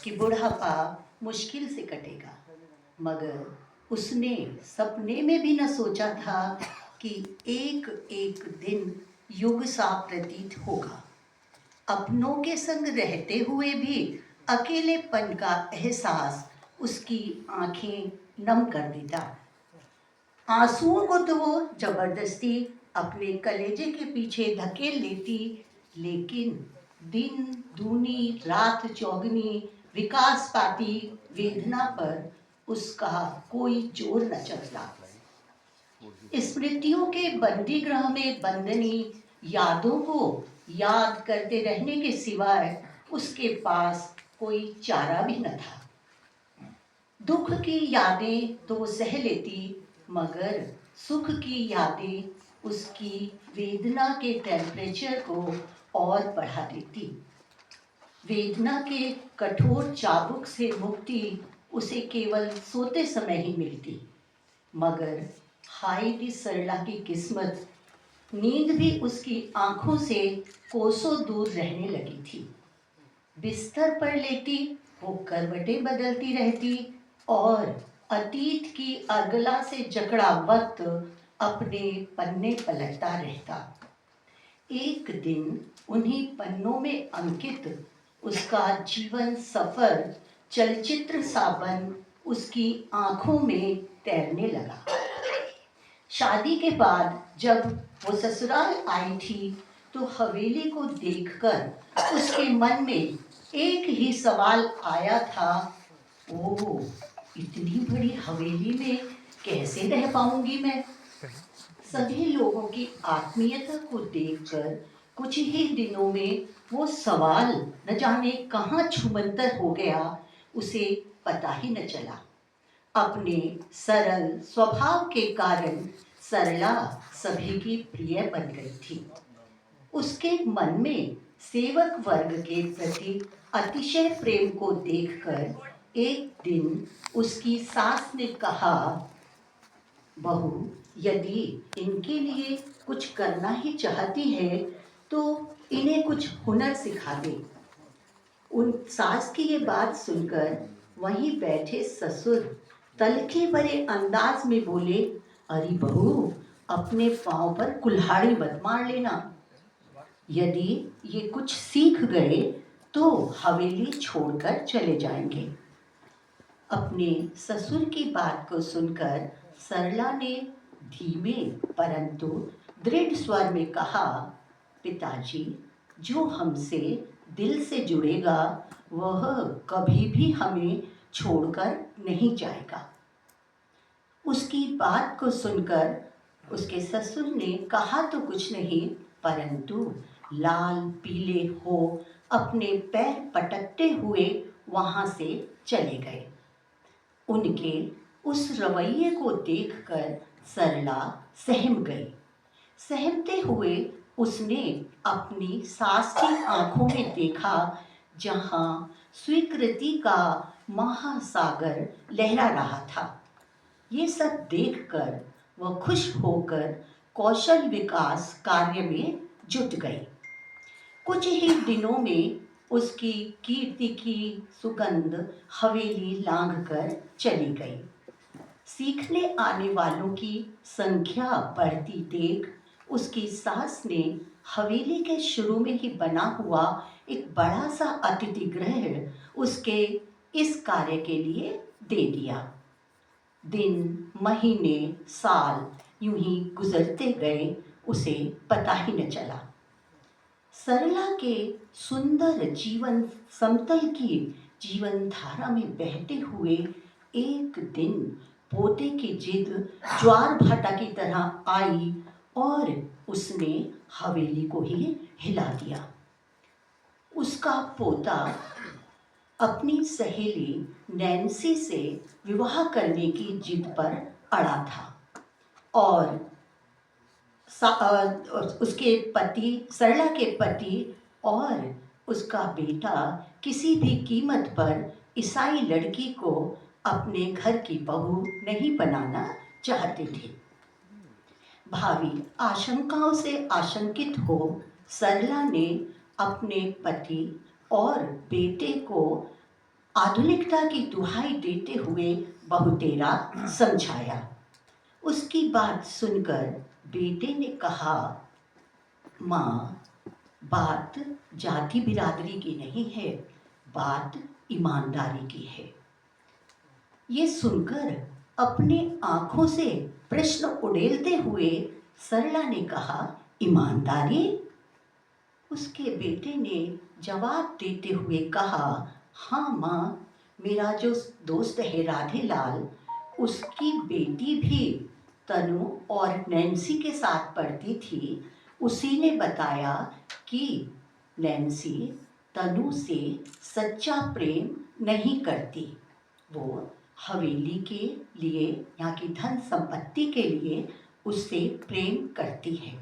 कि बुढ़ापा मुश्किल से कटेगा, मगर उसने सपने में भी न सोचा था कि एक एक दिन युग सा प्रतीत होगा। अपनों के संग रहते हुए भी अकेलेपन का एहसास उसकी आंखें नम कर देता। आंसुओं को तो वो जबरदस्ती अपने कलेजे के पीछे धकेल लेती, लेकिन दिन दूनी रात चौगनी विकास पाती वेदना पर उसका कोई जोर न चलता। स्मृतियों के बंदी गृह में बंदनी यादों को याद करते रहने के सिवाय उसके पास कोई चारा भी न था। दुख की यादें तो वो सह लेती, मगर सुख की यादें उसकी वेदना के टेम्परेचर को और बढ़ा देती। वेदना के कठोर चाबुक से मुक्ति उसे केवल सोते समय ही मिलती, मगर हाय दी सरला की किस्मत, नींद भी उसकी आंखों से कोसों दूर रहने लगी थी। बिस्तर पर लेटी वो करवटें बदलती रहती और अतीत की अर्गला से जकड़ा वक्त अपने पन्ने पलटता रहता। एक दिन उन्हीं पन्नों में अंकित उसका जीवन सफर चलचित्र सा बन उसकी आंखों में तैरने लगा। शादी के बाद जब वो ससुराल आई थी तो हवेली को देखकर उसके मन में एक ही सवाल आया था, ओह, इतनी बड़ी हवेली में कैसे रह पाऊंगी मैं। सभी लोगों की आत्मीयता को देखकर कुछ ही दिनों में वो सवाल न जाने कहाँ छुमंतर हो गया, उसे पता ही न चला। अपने सरल स्वभाव के कारण सरला सभी की प्रिय बन गई थी। उसके मन में सेवक वर्ग के प्रति अतिशय प्रेम को देखकर एक दिन उसकी सास ने कहा, बहू, यदि इनके लिए कुछ करना ही चाहती है तो इन्हें कुछ हुनर सिखा दे। उन सास की ये बात सुनकर वहीं बैठे ससुर तलखे भरे अंदाज में बोले, अरे बहू, अपने पांव पर कुल्हाड़ी मत मार लेना। यदि ये कुछ सीख गए तो हवेली छोड़कर चले जाएंगे। अपने ससुर की बात को सुनकर सरला ने धीमे परंतु दृढ़ स्वर में कहा, पिताजी, जो हमसे दिल से जुड़ेगा वह कभी भी हमें छोड़कर नहीं जाएगा। उसकी बात को सुनकर उसके ससुर ने कहा तो कुछ नहीं, परंतु लाल पीले हो अपने पैर पटकते हुए वहां से चले गए। उनके उस रवैये को देखकर सरला सहम गई। सहमते हुए उसने अपनी सास की आंखों में देखा, जहां स्वीकृति का महासागर लहरा रहा था। ये सब देखकर वह खुश होकर कौशल विकास कार्य में जुट गई। कुछ ही दिनों में उसकी कीर्ति की सुगंध हवेली लांघ कर चली गई। सीखने आने वालों की संख्या बढ़ती देख उसकी सास ने हवेली के शुरू में ही बना हुआ एक बड़ा सा अतिथि गृह उसके इस कार्य के लिए दे दिया। दिन महीने साल यूं ही गुजरते गए, उसे पता ही न चला। सरला के सुंदर जीवन समतल की जीवन धारा में बहते हुए एक दिन पोते की जिद ज्वार भाटा की तरह आई और उसने हवेली को ही हिला दिया। उसका पोता अपनी सहेली नैन्सी से विवाह करने की जिद पर अड़ा था और उसके पति, सरला के पति और उसका बेटा किसी भी कीमत पर ईसाई लड़की को अपने घर की बहू नहीं बनाना चाहते थे। भावी आशंकाओं से आशंकित हो सरला ने अपने पति और बेटे को आधुनिकता की दुहाई देते हुए बहुतेरा समझाया। उसकी बात सुनकर बेटे ने कहा, माँ, बात जाति बिरादरी की नहीं है, बात ईमानदारी की है। ये सुनकर अपने आंखों से प्रश्न उड़ेलते हुए सरला ने कहा, ईमानदारी? उसके बेटे ने जवाब देते हुए कहा, हाँ माँ, मेरा जो दोस्त है राधेलाल, उसकी बेटी भी तनु और नैन्सी के साथ पढ़ती थी। उसी ने बताया कि नैन्सी तनु से सच्चा प्रेम नहीं करती, वो हवेली के लिए, यहाँ की धन संपत्ति के लिए उससे प्रेम करती है।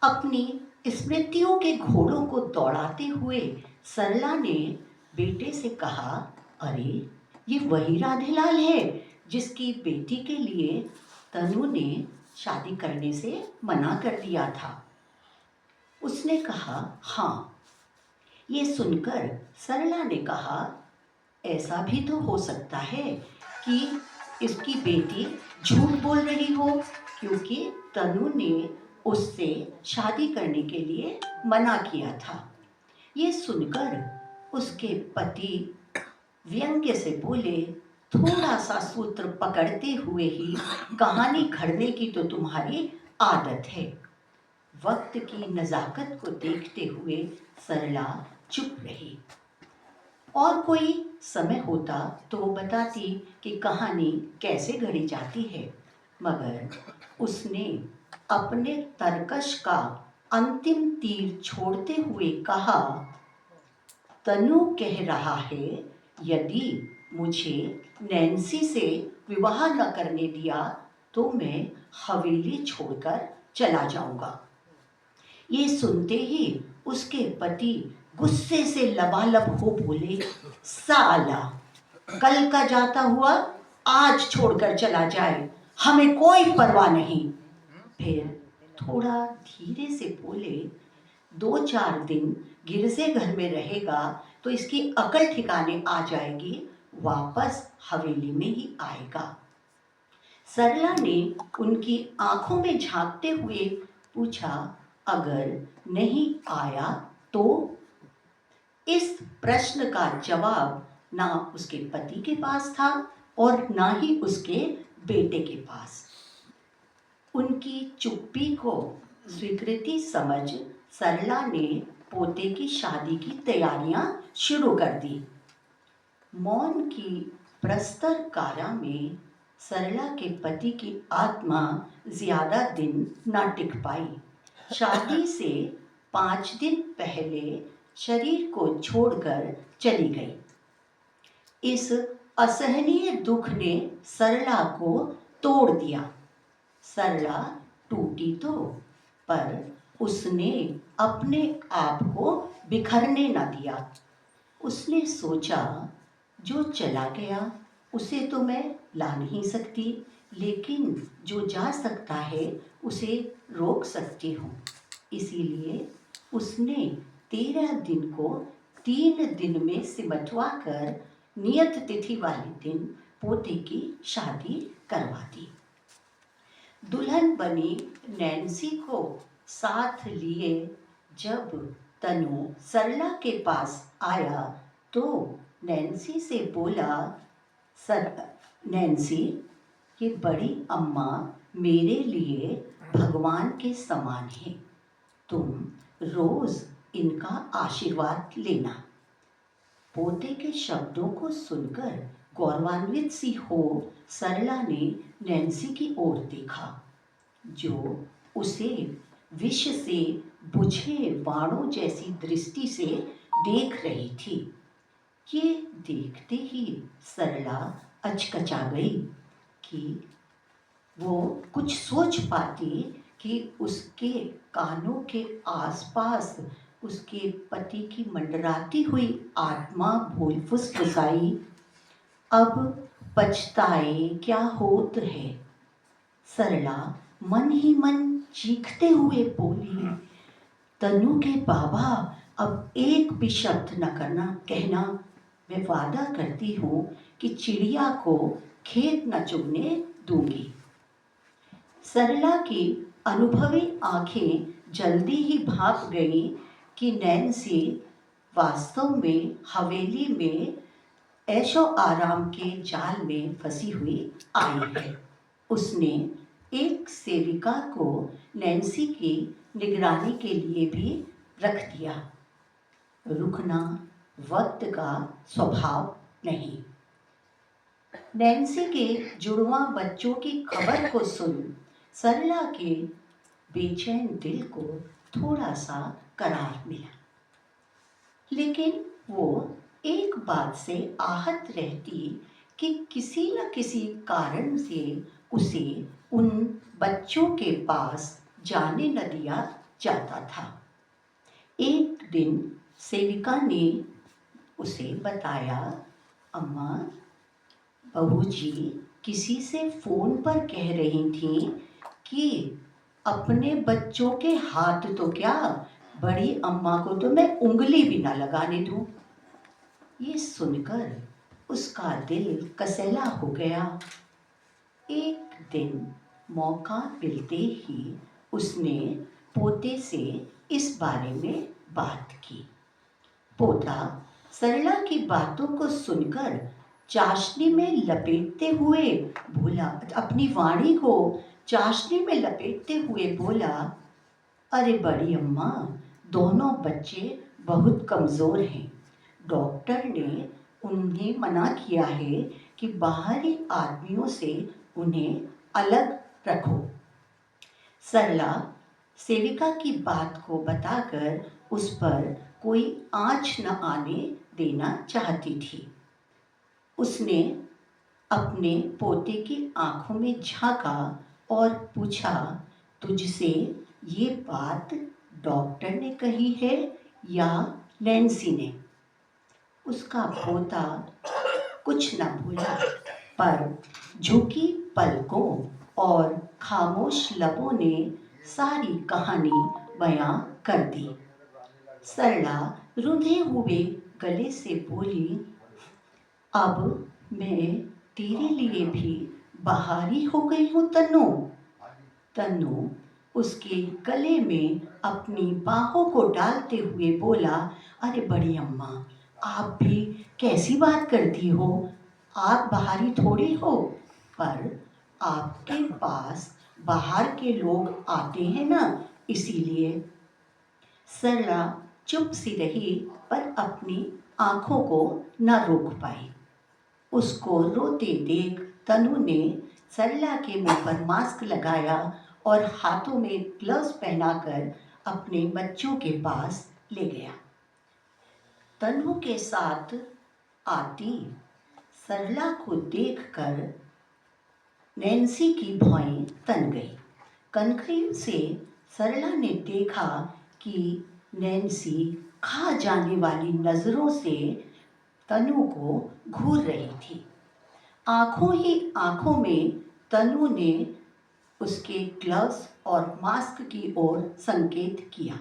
अपनी स्मृतियों के घोड़ों को दौड़ाते हुए सरला ने बेटे से कहा, अरे, ये वही राधेलाल है जिसकी बेटी के लिए तनु ने शादी करने से मना कर दिया था। उसने कहा, हाँ। ये सुनकर सरला ने कहा, ऐसा भी तो हो सकता है कि इसकी बेटी झूठ बोल रही हो, क्योंकि तनु ने उससे शादी करने के लिए मना किया था। ये सुनकर उसके पति व्यंग्य से बोले, थोड़ा सा सूत्र पकड़ते हुए ही कहानी घड़ने की तो तुम्हारी आदत है। वक्त की नज़ाकत को देखते हुए सरला चुप रही। और कोई समय होता तो वो बताती कि कहानी कैसे गढ़ी जाती है, मगर उसने अपने तरकश का अंतिम तीर छोड़ते हुए कहा, तनु कह रहा है, यदि मुझे नैन्सी से विवाह न करने दिया तो मैं हवेली छोड़कर चला जाऊंगा। ये सुनते ही उसके पति गुस्से से लबालब हो बोले, साला, कल का जाता हुआ आज छोड़कर चला जाए, हमें कोई परवाह नहीं। फिर थोड़ा धीरे से बोले, 2-4 दिन गिरजे घर में रहेगा तो इसकी अकल ठिकाने आ जाएगी, वापस हवेली में ही आएगा। सरला ने उनकी आंखों में झांकते हुए पूछा, अगर नहीं आया तो? इस प्रश्न का जवाब ना उसके पति के पास था और ना ही उसके बेटे के पास। उनकी चुप्पी को स्वीकृति समझ सरला ने पोते की शादी की तैयारियां शुरू कर दी। मौन की प्रस्तर कारा में सरला के पति की आत्मा ज्यादा दिन न टिक पाई। शादी से 5 दिन पहले शरीर को छोड़कर चली गई। इस असहनीय दुख ने सरला को तोड़ दिया। सरला टूटी तो, पर उसने अपने आप को बिखरने न दिया। उसने सोचा, जो चला गया उसे तो मैं ला नहीं सकती, लेकिन जो जा सकता है उसे रोक सकती हूँ। इसीलिए उसने 13 दिन को 3 दिन में सिमटवा कर नियत तिथि वाले दिन पोते की शादी करवा दी। दुल्हन बनी नैन्सी को साथ लिए जब तनु सरला के पास आया तो नैन्सी से बोला, नैन्सी, ये बड़ी अम्मा मेरे लिए भगवान के समान है, तुम रोज इनका आशीर्वाद लेना। पोते के शब्दों को सुनकर गौरवान्वित सी हो सरला ने नैन्सी की ओर देखा, जो उसे विष से बुझे बाणों जैसी दृष्टि से देख रही थी। ये देखते ही सरला अचकचा गई कि वो कुछ सोच पाती कि उसके कानों के आसपास उसके पति की मंडराती हुई आत्मा बोल फुसफुसाई, अब पछताए क्या होत है। सरला मन ही मन चीखते हुए बोली, तनु के बाबा, अब एक भी शब्द न कहना, मैं वादा करती हूँ कि चिड़िया को खेत न चुगने दूंगी। सरला की अनुभवी आंखें जल्दी ही भाप गईं कि नैन्सी वास्तव में हवेली में ऐशो आराम के जाल में फंसी हुई आई है। उसने एक सेविका को नैन्सी की निगरानी के लिए भी रख दिया। रुकना वक्त का स्वभाव नहीं। नैन्सी के जुड़वा बच्चों की खबर को सुन सरला के बेचैन दिल को थोड़ा सा करार मिला, लेकिन वो एक बात से आहत रहती कि किसी न किसी कारण से उसे उन बच्चों के पास जाने न दिया जाता था। एक दिन सेविका ने उसे बताया, अम्मा, बहू जी किसी से फोन पर कह रही थी कि अपने बच्चों के हाथ तो क्या, बड़ी अम्मा को तो मैं उंगली भी ना लगाने दूं। ये सुनकर उसका दिल कसैला हो गया। एक दिन मौका मिलते ही उसने पोते से इस बारे में बात की। पोता सरला की बातों को सुनकर चाशनी में लपेटते हुए बोला, अपनी वाणी को चाशनी में लपेटते हुए बोला, अरे बड़ी अम्मा, दोनों बच्चे बहुत कमज़ोर हैं। डॉक्टर ने उन्हें मना किया है कि बाहरी आदमियों से उन्हें अलग रखो। सरला सेविका की बात को बताकर उस पर कोई आँच न आने देना चाहती थी। उसने अपने पोते की आंखों में झांका और पूछा, तुझसे ये बात डॉक्टर ने कही है या नैन्सी ने? उसका पोता कुछ न बोला, पर झुकी पलकों और खामोश लबों ने सारी कहानी बयां कर दी। सरला रुंधे हुए गले से बोली, अब मैं तेरे लिए भी बाहरी हो गई हूँ तन्नू। तन्नू उसके गले में अपनी बाहों को डालते हुए बोला, अरे बड़ी अम्मा, आप भी कैसी बात करती हो? आप बाहरी थोड़ी हो, पर आपके पास बाहर के लोग आते हैं ना, इसीलिए। सरला चुप सी रही, पर अपनी आंखों को न रोक पाई। उसको रोते देख तनु ने सरला के मुंह पर मास्क लगाया और हाथों में ग्लव्स पहनाकर अपने बच्चों के पास ले गया। तनु के साथ आती सरला को देखकर नैन्सी की भौएं तन गई। कनखी से सरला ने देखा कि नैन्सी खा जाने वाली नजरों से तनु को घूर रही थी। आंखों ही आंखों में तनु ने उसके ग्लव्स और मास्क की ओर संकेत किया।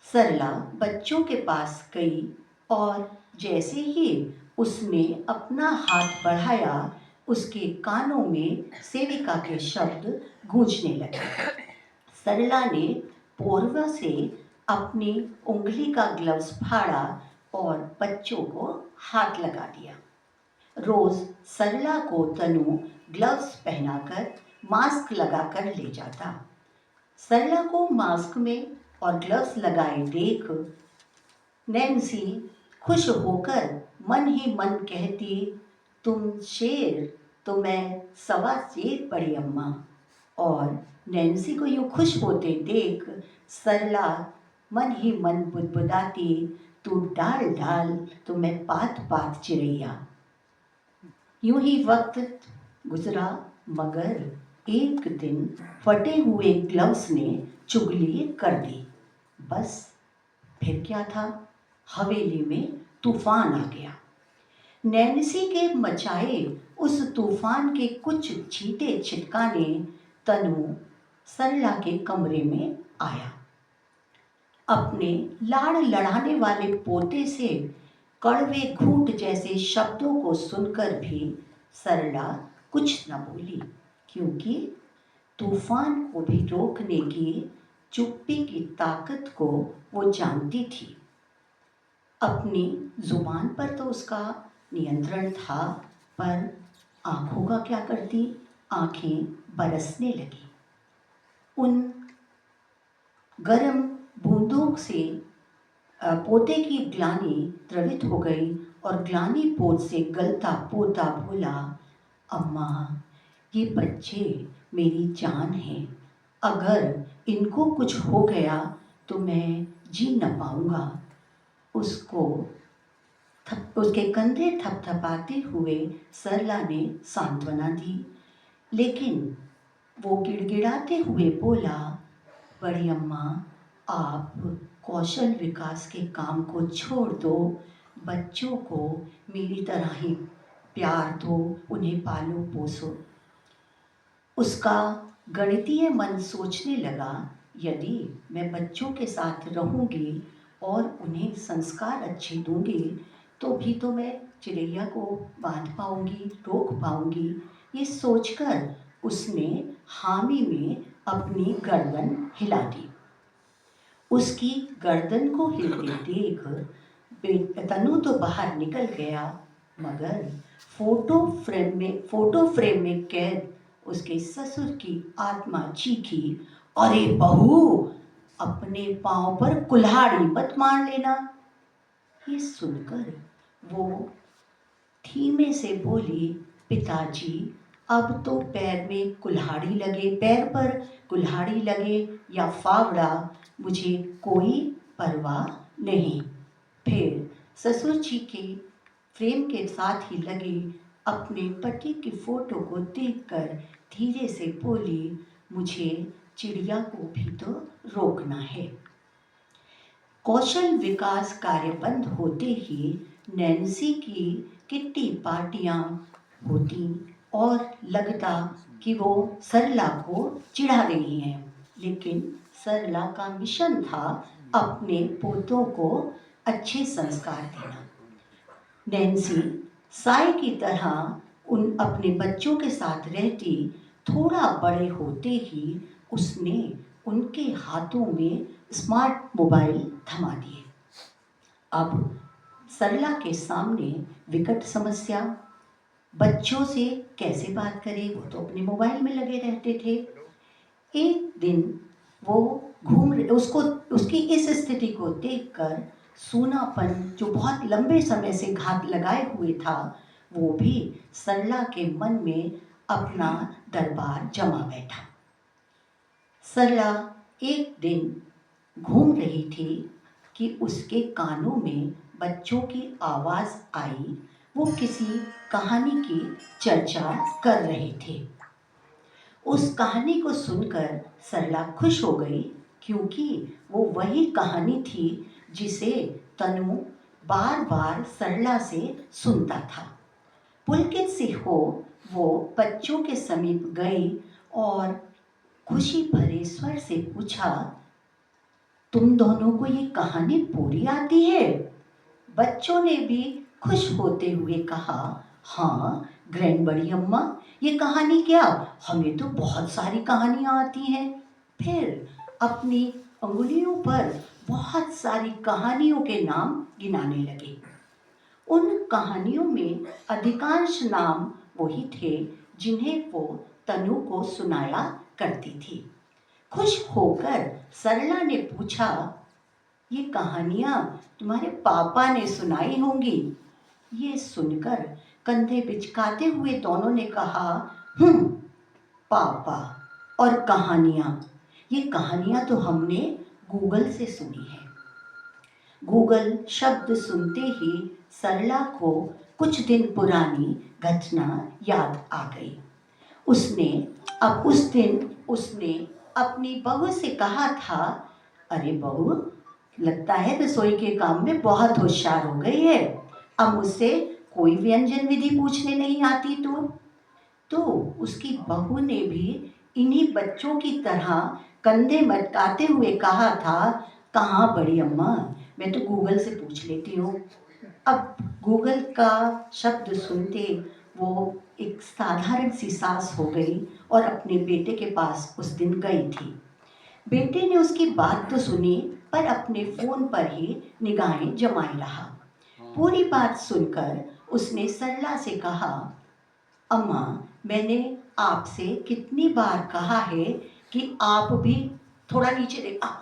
सरला बच्चों के पास गई और जैसे ही उसने अपना हाथ बढ़ाया, उसके कानों में सेविका के शब्द गूंजने लगे। सरला ने पोरवा से अपनी उंगली का ग्लव्स फाड़ा और बच्चों को हाथ लगा दिया। रोज सरला को तनु ग्लव्स पहनाकर मास्क लगाकर ले जाता। सरला को मास्क में और ग्लव्स लगाए देख नैन्सी खुश होकर मन ही मन कहती, तुम शेर तो मैं सवा शेर बड़ी अम्मा। और नैन्सी को यूँ खुश होते देख सरला मन ही मन बुदबुदाती, तू डाल डाल तो मैं पात पात चिड़ैया। यूं ही वक्त गुजरा, मगर एक दिन फटे हुए ग्लव्स ने चुगली कर दी। बस फिर क्या था, हवेली में तूफान आ गया। नैन्सी के मचाए उस तूफान के कुछ छींटे छिटकाने तनु सरला के कमरे में आया। अपने लाड़ लड़ाने वाले पोते से कड़वे घूंट जैसे शब्दों को सुनकर भी सरला कुछ न बोली, क्योंकि तूफान को भी रोकने की चुप्पी की ताकत को वो जानती थी। अपनी जुबान पर तो उसका नियंत्रण था, पर आंखों का क्या करती? आंखें बरसने लगी। उन गर्म बूंदों से पोते की ग्लानि द्रवित हो गई और ग्लानि पोत से गलता पोता बोला, अम्मा, ये बच्चे मेरी जान हैं। अगर इनको कुछ हो गया तो मैं जी न पाऊंगा। उसके कंधे थपथपाते हुए सरला ने सांत्वना दी, लेकिन वो गिड़गिड़ाते हुए बोला, बड़ी अम्मा, आप कौशल विकास के काम को छोड़ दो, बच्चों को मेरी तरह ही प्यार दो, उन्हें पालो पोसो। उसका गणितीय मन सोचने लगा, यदि मैं बच्चों के साथ रहूंगी और उन्हें संस्कार अच्छे दूंगी तो भी तो मैं चिड़ैया को बांध पाऊंगी, रोक पाऊंगी। ये सोचकर उसने हामी में अपनी गर्दन हिला दी। उसकी गर्दन को हिलते देख तनु तो बाहर निकल गया, मगर फोटो फ्रेम में कैद उसके ससुर की आत्मा चीखी, अरे बहू, अपने पांव पर कुल्हाड़ी मत मार लेना। ये सुनकर वो धीमे से बोली, पिताजी, अब तो पैर पर कुल्हाड़ी लगे या फावड़ा, मुझे कोई परवाह नहीं। फिर ससुर जी के फ्रेम के साथ ही लगी अपने पति की फोटो को देखकर धीरे से बोली, मुझे चिड़िया को भी तो रोकना है। कौशल विकास कार्य बंद होते ही नैन्सी की किट्टी पार्टियां होती और लगता कि वो सरला को चिढ़ा रही हैं, लेकिन सरला का मिशन था अपने पोतों को अच्छे संस्कार देना। नैन्सी साई की तरह अपने बच्चों के साथ रहती। थोड़ा बड़े होते ही उसने उनके हाथों में स्मार्ट मोबाइल थमा दिए। अब सरला के सामने विकट समस्या, बच्चों से कैसे बात करे, वो तो अपने मोबाइल में लगे रहते थे। एक दिन वो उसकी इस स्थिति को देखकर सूनापन जो बहुत लंबे समय से घात लगाए हुए था, वो भी सरला के मन में अपना दरबार जमा बैठा। सरला एक दिन घूम रही थी कि उसके कानों में बच्चों की आवाज़ आई। वो किसी कहानी की चर्चा कर रहे थे। उस कहानी को सुनकर सरला खुश हो गई, क्योंकि वो वही कहानी थी जिसे तनु बार बार सरला से सुनता था। पुलकित सी हो वो बच्चों के समीप गई और खुशी भरे स्वर से पूछा, तुम दोनों को ये कहानी पूरी आती है? बच्चों ने भी खुश होते हुए कहा, हाँ ग्रैंड बड़ी अम्मा, ये कहानी क्या, हमें तो बहुत सारी कहानियाँ आती हैं। फिर अपनी अंगुलियों पर बहुत सारी कहानियों के नाम गिनाने लगे। उन कहानियों में अधिकांश नाम वही थे जिन्हें वो तनु को सुनाया करती थी। खुश होकर सरला ने पूछा, ये कहानियाँ तुम्हारे पापा ने सुनाई होंगी। ये सुनकर कंधे बिचकाते हुए दोनों ने कहा, पापा और कहानियाँ, ये कहानियाँ तो हमने गूगल से सुनी है। गूगल शब्द सुनते ही सरला को कुछ दिन पुरानी घटना याद आ गई। उस दिन उसने अपनी बहू से कहा था, अरे बहू, लगता है रसोई के काम में बहुत होशियार हो गई है, अब मुझसे कोई व्यंजन विधि पूछने नहीं आती तो उसकी बहू ने भी इन्हीं बच्चों की तरह कंधे मटकाते हुए कहा था, कहाँ बड़ी अम्मा, मैं तो गूगल से पूछ लेती हूँ। अब गूगल का शब्द सुनते वो एक साधारण सी सास हो गई और अपने बेटे के पास उस दिन गई थी। बेटे ने उसकी बात तो सुनी पर अपने फोन पर ही निगाहें जमाए रहा। पूरी बात सुनकर उसने सरला से कहा, अम्मा, मैंने आपसे कितनी बार कहा है कि आप भी थोड़ा नीचे देखा।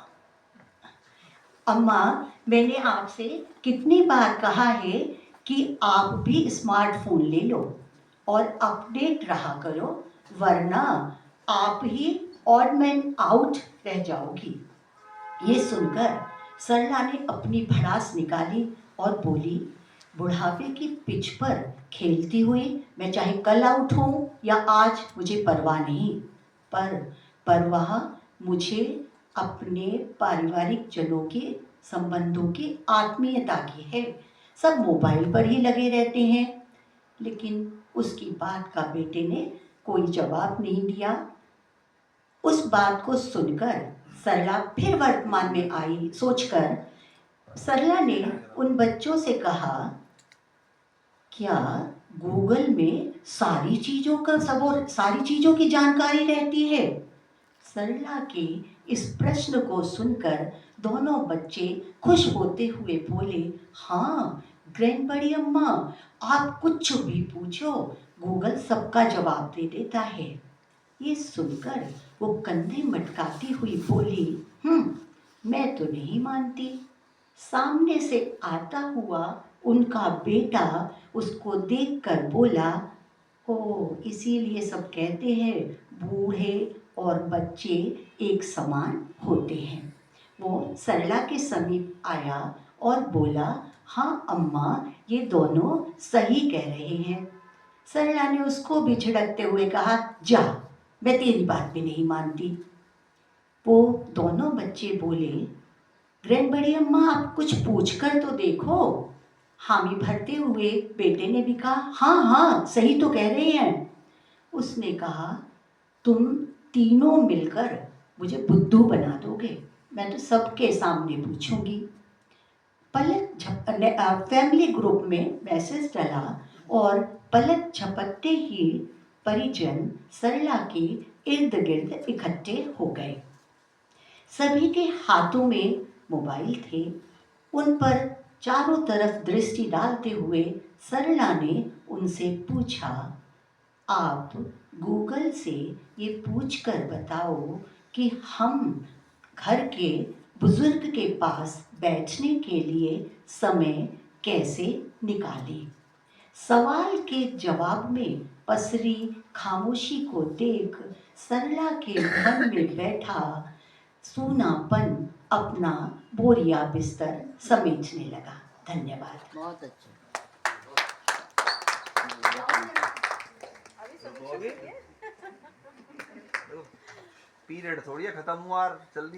अम्मा, मैंने आपसे कितनी बार कहा है कि आप भी स्मार्टफोन ले लो और अपडेट रहा करो, वरना आप ही ऑड मैन आउट रह जाओगी। ये सुनकर सरला ने अपनी भड़ास निकाली और बोली, बुढ़ापे की पिच पर खेलती हुई मैं चाहे कल आउट हूं या आज, मुझे परवाह नहीं, पर परवाह मुझे अपने पारिवारिक जनों के संबंधों की आत्मीयता की है। सब मोबाइल पर ही लगे रहते हैं। लेकिन उसकी बात का बेटे ने कोई जवाब नहीं दिया। उस बात को सुनकर सरला फिर वर्तमान में आई। सोचकर सरला ने उन बच्चों से कहा, क्या गूगल में सारी चीजों की जानकारी रहती है? सरला के इस प्रश्न को सुनकर दोनों बच्चे खुश होते हुए बोले, हाँ ग्रैंड बड़ी अम्मा, आप कुछ भी पूछो, गूगल सबका जवाब दे देता है। ये सुनकर वो कंधे मटकाती हुई बोली, मैं तो नहीं मानती। सामने से आता हुआ उनका बेटा उसको देखकर बोला, ओ, इसीलिए सब कहते हैं बूढ़े और बच्चे एक समान होते हैं। वो सरला के समीप आया और बोला, हाँ अम्मा, ये दोनों सही कह रहे हैं। सरला ने उसको भी झिड़कते हुए कहा, जा, मैं तेरी बात भी नहीं मानती। वो दोनों बच्चे बोले, ग्रैंड बड़ी अम्मा, आप कुछ पूछ कर तो देखो। हामी भरते हुए बेटे ने भी कहा, हाँ हाँ, सही तो कह रहे हैं। उसने कहा, तुम तीनों मिलकर मुझे बुद्धू बना दोगे, मैं तो सबके सामने पूछूंगी। फैमिली ग्रुप में मैसेज डाला और पलक झपकते ही परिजन सरला के इर्द गिर्द इकट्ठे हो गए। सभी के हाथों में मोबाइल थे। उन पर चारों तरफ दृष्टि डालते हुए सरला ने उनसे पूछा, आप गूगल से ये पूछकर बताओ कि हम घर के बुजुर्ग के पास बैठने के लिए समय कैसे निकालें। सवाल के जवाब में पसरी खामोशी को देख सरला के मन में बैठा सूनापन अपना बोरिया बिस्तर समेटने लगा। धन्यवाद। बहुत अच्छा। पीरियड थोड़ी है खत्म हुआ, जल्दी